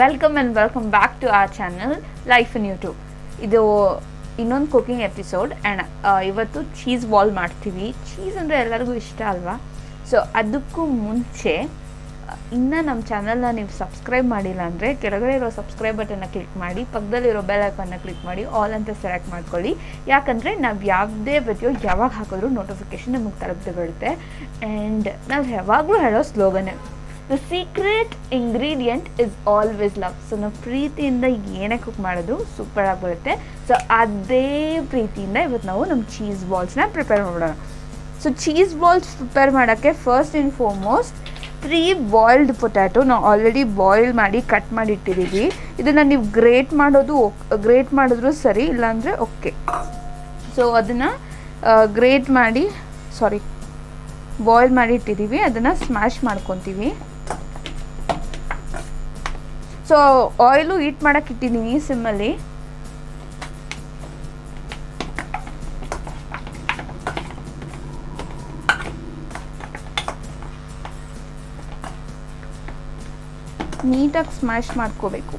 Welcome back to our channel life in YouTube. ಇದು ಇನ್ನೊಂದು cooking episode and ಇವತ್ತು cheese ball ಮಾಡ್ತೀವಿ. Cheese ಅಂದರೆ ಎಲ್ಲರಿಗೂ ಇಷ್ಟ ಅಲ್ವಾ? ಸೊ ಅದಕ್ಕೂ ಮುಂಚೆ ಇನ್ನು ನಮ್ಮ ಚಾನಲ್ನ ನೀವು ಸಬ್ಸ್ಕ್ರೈಬ್ ಮಾಡಿಲ್ಲ ಅಂದರೆ ಕೆಳಗಡೆ ಇರೋ ಸಬ್ಸ್ಕ್ರೈಬ್ ಬಟನ್ನ ಕ್ಲಿಕ್ ಮಾಡಿ, ಪಕ್ಕದಲ್ಲಿರೋ ಬೆಲ್ ಐಕಾನ್ನ ಕ್ಲಿಕ್ ಮಾಡಿ, ಆಲ್ ಅಂತ ಸೆಲೆಕ್ಟ್ ಮಾಡ್ಕೊಳ್ಳಿ. ಯಾಕಂದರೆ ನಾವು ಯಾವುದೇ ವಿಡಿಯೋ ಯಾವಾಗ ಹಾಕಿದ್ರೂ ನೋಟಿಫಿಕೇಷನ್ ನಮಗೆ ತಲುಪದೆ ಬರುತ್ತೆ. ಆ್ಯಂಡ್ ನಾವು ಯಾವಾಗಲೂ ಹೇಳೋ ಸ್ಲೋಗನ್ನೇ, the secret ingredient is always love. So ನಾವು ಪ್ರೀತಿಯಿಂದ ಏನೇ ಕುಕ್ ಮಾಡೋದು ಸೂಪರಾಗಿ ಬರುತ್ತೆ. ಸೊ ಅದೇ ಪ್ರೀತಿಯಿಂದ ಇವತ್ತು ನಾವು ನಮ್ಮ ಚೀಸ್ ಬಾಲ್ಸ್ನ ಪ್ರಿಪೇರ್ ಮಾಡೋಣ. ಸೊ ಚೀಸ್ ಬಾಲ್ಸ್ ಪ್ರಿಪೇರ್ ಮಾಡೋಕ್ಕೆ first and foremost pre boiled potato ನಾವು ಆಲ್ರೆಡಿ ಬಾಯ್ಲ್ ಮಾಡಿ ಕಟ್ ಮಾಡಿ ಇಟ್ಟಿದ್ದೀವಿ. ಇದನ್ನು ನೀವು ಗ್ರೇಟ್ ಮಾಡಿದ್ರೂ ಸರಿ, ಇಲ್ಲಾಂದರೆ ಓಕೆ. ಸೊ ಅದನ್ನು ಬಾಯ್ಲ್ ಮಾಡಿ ಇಟ್ಟಿದ್ದೀವಿ. ಅದನ್ನು ಸ್ಮ್ಯಾಶ್ ಮಾಡ್ಕೊತೀವಿ. ಸೊ ಆಯಿಲು ಹೀಟ್ ಮಾಡೋಕ್ಕೆ ಇಟ್ಟಿದ್ದೀನಿ ಸಿಮ್ಮಲ್ಲಿ. ನೀಟಾಗಿ ಸ್ಮ್ಯಾಶ್ ಮಾಡ್ಕೋಬೇಕು.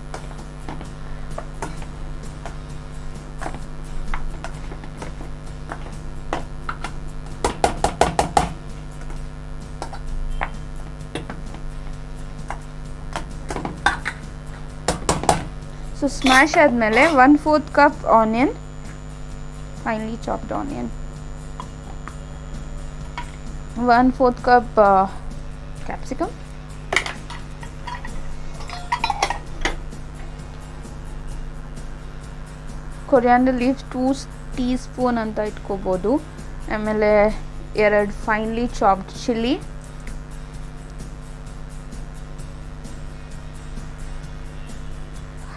ಸೊ ಸ್ಮ್ಯಾಶ್ ಆದಮೇಲೆ 1/4 cup onion, finally chopped onion, 1/4 cup capsicum, coriandar leaves 2 teaspoon ಅಂತ ಇಟ್ಕೋಬೋದು. ಆಮೇಲೆ 2 ಫೈನ್ಲಿ ಚಾಪ್ಡ್ ಚಿಲ್ಲಿ,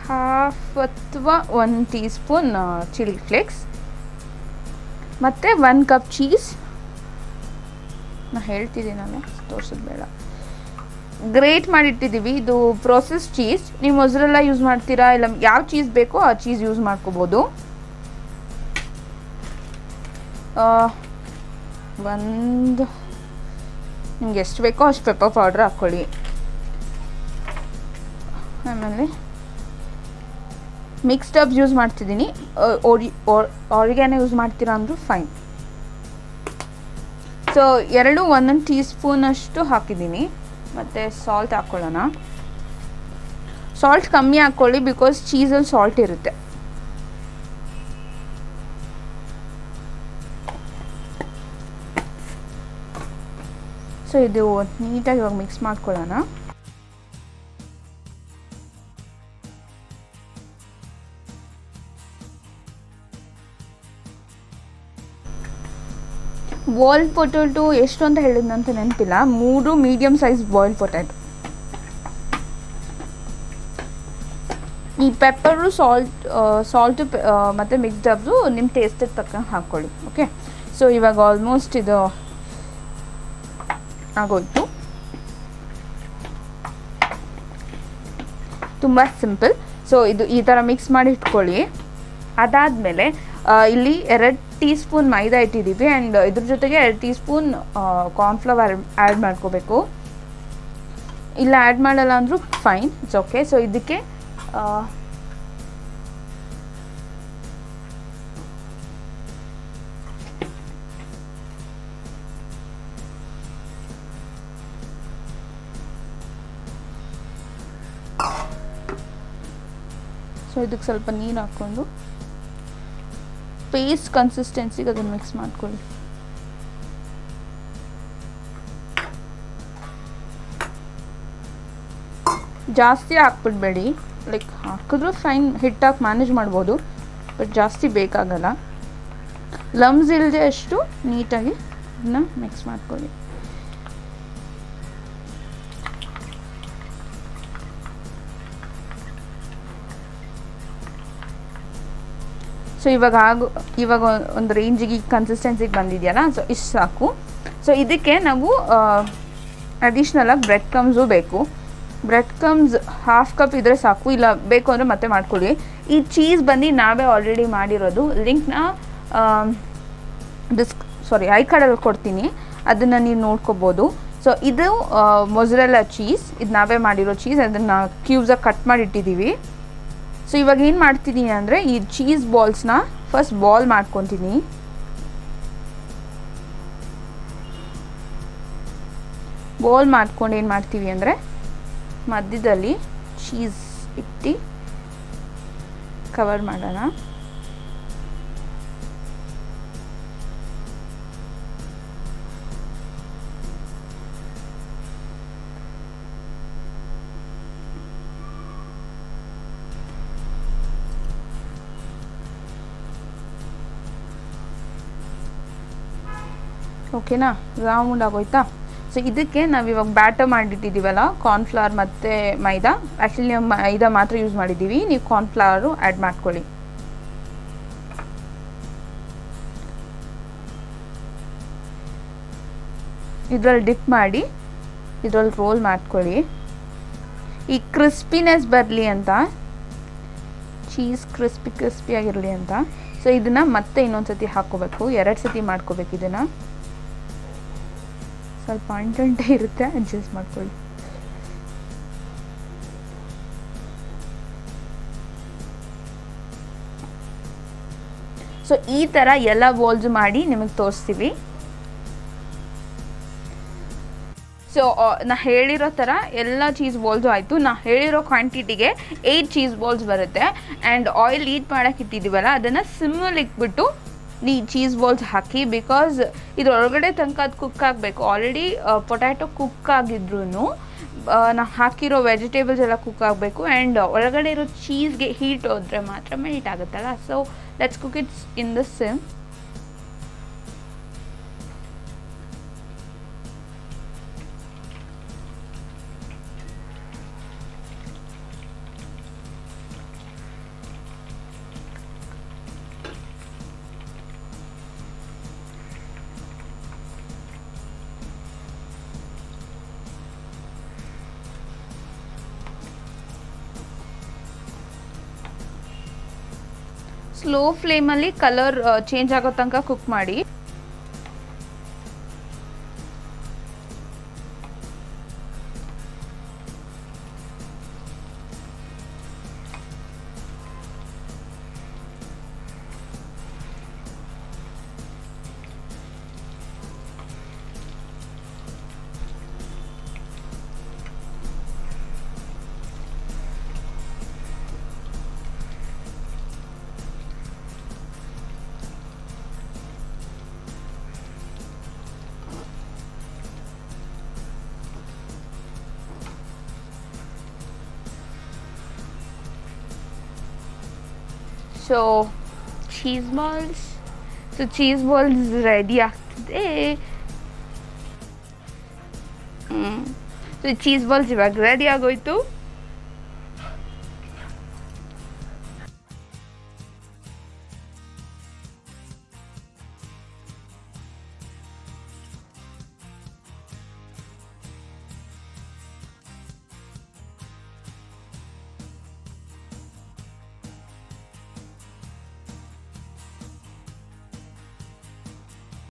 ಹಾಫ್ ಅಥವಾ 1 ಟೀಸ್ಪೂನ್ ಚಿಲ್ಲಿ ಫ್ಲೇಕ್ಸ್, ಮತ್ತು 1 ಕಪ್ ಚೀಸ್. ನಾನು ಹೇಳ್ತಿದ್ದೀನಲ್ಲ, ತೋರಿಸೋದು ಬೇಡ. ಗ್ರೇಟ್ ಮಾಡಿಟ್ಟಿದ್ದೀವಿ. ಇದು ಪ್ರೋಸೆಸ್ ಚೀಸ್. ನೀವು ಮೊಜರೆಲ್ಲಾ ಯೂಸ್ ಮಾಡ್ತೀರಾ, ಇಲ್ಲ ಯಾವ ಚೀಸ್ ಬೇಕೋ ಆ ಚೀಸ್ ಯೂಸ್ ಮಾಡ್ಕೋಬೋದು. ನಿಮ್ಗೆ ಎಷ್ಟು ಬೇಕೋ ಅಷ್ಟು ಪೆಪ್ಪರ್ ಪೌಡ್ರ್ ಹಾಕ್ಕೊಳ್ಳಿ. ಆಮೇಲೆ ಮಿಕ್ಸ್ಡ್ ಅಪ್ ಯೂಸ್ ಮಾಡ್ತಿದ್ದೀನಿ. ಆರಿಗ್ಯಾನೋ ಯೂಸ್ ಮಾಡ್ತೀರಾ ಅಂದರೂ ಫೈನ್. ಸೊ 1 ಟೀಸ್ಪೂನ್ ಅಷ್ಟು ಹಾಕಿದ್ದೀನಿ. ಮತ್ತು ಸಾಲ್ಟ್ ಹಾಕ್ಕೊಳ್ಳೋಣ. ಸಾಲ್ಟ್ ಕಮ್ಮಿ ಹಾಕ್ಕೊಳ್ಳಿ, ಬಿಕಾಸ್ ಚೀಸಲ್ಲಿ ಸಾಲ್ಟ್ ಇರುತ್ತೆ. ಸೊ ಇದು ನೀಟಾಗಿ ಇವಾಗ ಮಿಕ್ಸ್ ಮಾಡ್ಕೊಳ್ಳೋಣ. ಬಾಯ್ಲ್ಡ್ ಪೊಟ್ಯಾಟೊ ಎಷ್ಟು ಅಂತ ಹೇಳಿದ್ನಂತ ನೆನಪಿಲ್ಲ. 3 ಮೀಡಿಯಮ್ ಸೈಜ್ ಬಾಯ್ಲ್ಡ್ ಪೊಟ್ಯಾಟೊ. ಈ ಪೆಪ್ಪರು, ಸಾಲ್ಟು ಮತ್ತು ಮಿಕ್ಸ್ಡ್ ಅಪ್ಸು ನಿಮ್ಮ ಟೇಸ್ಟಿಗೆ ತಕ್ಕಂಗೆ ಹಾಕ್ಕೊಳ್ಳಿ. ಓಕೆ. ಸೊ ಇವಾಗ ಆಲ್ಮೋಸ್ಟ್ ಇದು ಆಗೋಯ್ತು. ತುಂಬ ಸಿಂಪಲ್. ಸೊ ಇದು ಈ ಥರ ಮಿಕ್ಸ್ ಮಾಡಿ ಇಟ್ಕೊಳ್ಳಿ. ಅದಾದಮೇಲೆ ಇಲ್ಲಿ 2 ಟೀಸ್ಪೂನ್ ಮೈದಾ ಇಟ್ಟಿದ್ದೀವಿ. ಆ್ಯಂಡ್ ಇದ್ರ ಜೊತೆಗೆ 2 ಟೀಸ್ಪೂನ್ ಕಾರ್ನ್ಫ್ಲವರ್ ಆ್ಯಡ್ ಮಾಡ್ಕೋಬೇಕು. ಇಲ್ಲ ಆ್ಯಡ್ ಮಾಡಲ್ಲ ಅಂದರೂ ಫೈನ್, ಇಟ್ಸ್ ಓಕೆ. ಸೊ ಇದಕ್ಕೆ ಇದಕ್ಕೆ ಸ್ವಲ್ಪ ನೀರು ಹಾಕ್ಕೊಂಡು ಪೇಸ್ಟ್ ಕನ್ಸಿಸ್ಟೆನ್ಸಿಗೆ ಅದನ್ನು ಮಿಕ್ಸ್ ಮಾಡ್ಕೊಳ್ಳಿ. ಜಾಸ್ತಿ ಹಾಕ್ಬಿಡ್ಬೇಡಿ. ಲೈಕ್ ಹಾಕಿದ್ರೂ ಫೈನ್, ಹಿಟ್ಟಾಗಿ ಮ್ಯಾನೇಜ್ ಮಾಡ್ಬೋದು, ಬಟ್ ಜಾಸ್ತಿ ಬೇಕಾಗಲ್ಲ. ಲಮ್ಸ್ ಇಲ್ಲದೆ ಅಷ್ಟು ನೀಟಾಗಿ ಅದನ್ನ ಮಿಕ್ಸ್ ಮಾಡ್ಕೊಳ್ಳಿ. ಸೊ ಇವಾಗ ಒಂದು ರೇಂಜಿಗೆ ಕನ್ಸಿಸ್ಟೆನ್ಸಿಗೆ ಬಂದಿದೆಯಲ್ಲ, ಸೊ ಇಷ್ಟು ಸಾಕು. ಸೊ ಇದಕ್ಕೆ ನಾವು ಅಡಿಷ್ನಲಾಗಿ ಬ್ರೆಡ್ ಕ್ರಮ್ಸು ಬೇಕು. ಬ್ರೆಡ್ ಕ್ರಮ್ಸ್ 1/2 ಕಪ್ ಇದ್ದರೆ ಸಾಕು, ಇಲ್ಲ ಬೇಕು ಅಂದರೆ ಮತ್ತೆ ಮಾಡ್ಕೊಳ್ಳಿ. ಈ ಚೀಸ್ ಬಂದು ನಾವೇ ಆಲ್ರೆಡಿ ಮಾಡಿರೋದು. ಲಿಂಕ್ನ ಐ ಕಾರ್ಡಲ್ಲಿ ಕೊಡ್ತೀನಿ, ಅದನ್ನು ನೀವು ನೋಡ್ಕೋಬೋದು. ಸೊ ಇದು ಮೊಜರೆಲ್ಲಾ ಚೀಸ್, ಇದು ನಾವೇ ಮಾಡಿರೋ ಚೀಸ್, ಅದನ್ನು ಕ್ಯೂಬ್ಸಾಗಿ ಕಟ್ ಮಾಡಿ ಇಟ್ಟಿದ್ದೀವಿ. ಸೊ ಇವಾಗ ಏನು ಮಾಡ್ತಿದ್ದೀನಿ ಅಂದರೆ ಈ ಚೀಸ್ ಬಾಲ್ಸ್ನ ಫಸ್ಟ್ ಬಾಲ್ ಮಾಡ್ಕೊತೀನಿ. ಬಾಲ್ ಮಾಡ್ಕೊಂಡು ಏನು ಮಾಡ್ತೀವಿ ಅಂದರೆ ಮಧ್ಯದಲ್ಲಿ ಚೀಸ್ ಇಟ್ಟು ಕವರ್ ಮಾಡೋಣ. ಓಕೆನಾ, ರೌಂಡ್ ಆಗೋಯ್ತಾ. ಸೊ ಇದಕ್ಕೆ ನಾವು ಇವಾಗ ಬ್ಯಾಟರ್ ಮಾಡಿಟ್ಟಿದ್ದೀವಲ್ಲ, ಕಾರ್ನ್ಫ್ಲವರ್ ಮತ್ತು ಮೈದಾ. ಆ್ಯಕ್ಚುಲಿ ನಾವು ಮೈದಾ ಮಾತ್ರ ಯೂಸ್ ಮಾಡಿದ್ದೀವಿ, ನೀವು ಕಾರ್ನ್ಫ್ಲವರು ಆ್ಯಡ್ ಮಾಡ್ಕೊಳ್ಳಿ. ಇದರಲ್ಲಿ ಡಿಪ್ ಮಾಡಿ ಇದರಲ್ಲಿ ರೋಲ್ ಮಾಡ್ಕೊಳ್ಳಿ. ಈ ಕ್ರಿಸ್ಪಿನೆಸ್ ಬರಲಿ ಅಂತ, ಚೀಸ್ ಕ್ರಿಸ್ಪಿಯಾಗಿರಲಿ ಅಂತ. ಸೊ ಇದನ್ನು ಮತ್ತೆ ಇನ್ನೊಂದು ಸತಿ ಹಾಕ್ಕೋಬೇಕು, 2 ಸತಿ ಮಾಡ್ಕೋಬೇಕು. ಇದನ್ನು ಸ್ವಲ್ಪ ಅಂಟಂಟೆ ಇರುತ್ತೆ, ಅಡ್ಜಸ್ಟ್ ಮಾಡ್ಕೊಳ್ಳಿ. ಸೊ ಈ ಥರ ಎಲ್ಲ ಬಾಲ್ಸ್ ಮಾಡಿ ನಿಮಗೆ ತೋರಿಸ್ತೀವಿ. ಸೊ ನಾ ಹೇಳಿರೋ ಥರ ಎಲ್ಲ ಚೀಸ್ ಬಾಲ್ಸು ಆಯಿತು. ನಾ ಹೇಳಿರೋ ಕ್ವಾಂಟಿಟಿಗೆ 8 ಚೀಸ್ ಬಾಲ್ಸ್ ಬರುತ್ತೆ. ಆ್ಯಂಡ್ ಆಯಿಲ್ ಹೀಟ್ ಮಾಡೋಕ್ಕೆ ಇಟ್ಟಿದ್ದೀವಲ್ಲ, ಅದನ್ನು ಸಿಮ್ಮಲ್ಲಿ ಇಟ್ಬಿಟ್ಟು ಈ ಚೀಸ್ ಬಾಲ್ಸ್ ಹಾಕಿ, ಬಿಕಾಸ್ ಇದರೊಳಗಡೆ ತನಕ ಅದು ಕುಕ್ ಆಗಬೇಕು. ಆಲ್ರೆಡಿ ಪೊಟ್ಯಾಟೊ ಕುಕ್ ಆಗಿದ್ರೂ ನಾವು ಹಾಕಿರೋ ವೆಜಿಟೇಬಲ್ಸ್ ಎಲ್ಲ ಕುಕ್ ಆಗಬೇಕು. ಆ್ಯಂಡ್ ಒಳಗಡೆ ಇರೋ ಚೀಸ್ಗೆ ಹೀಟ್ ಹೋದರೆ ಮಾತ್ರ ಮೆಲ್ಟ್ ಆಗುತ್ತಲ್ಲ. So let's cook it's in the sim. Slow ಫ್ಲೇಮಲ್ಲಿ ಕಲರ್ ಚೇಂಜ್ ಆಗೋ ತನಕ ಕುಕ್ ಮಾಡಿ. ಸೊ ಚೀಸ್ ಬಾಲ್ಸ್ ರೆಡಿ ಆಗ್ತಿದೆ. ಸೊ ಚೀಸ್ ಬಾಲ್ಸ್ ಇವಾಗ ರೆಡಿ ಆಗೋಯ್ತು.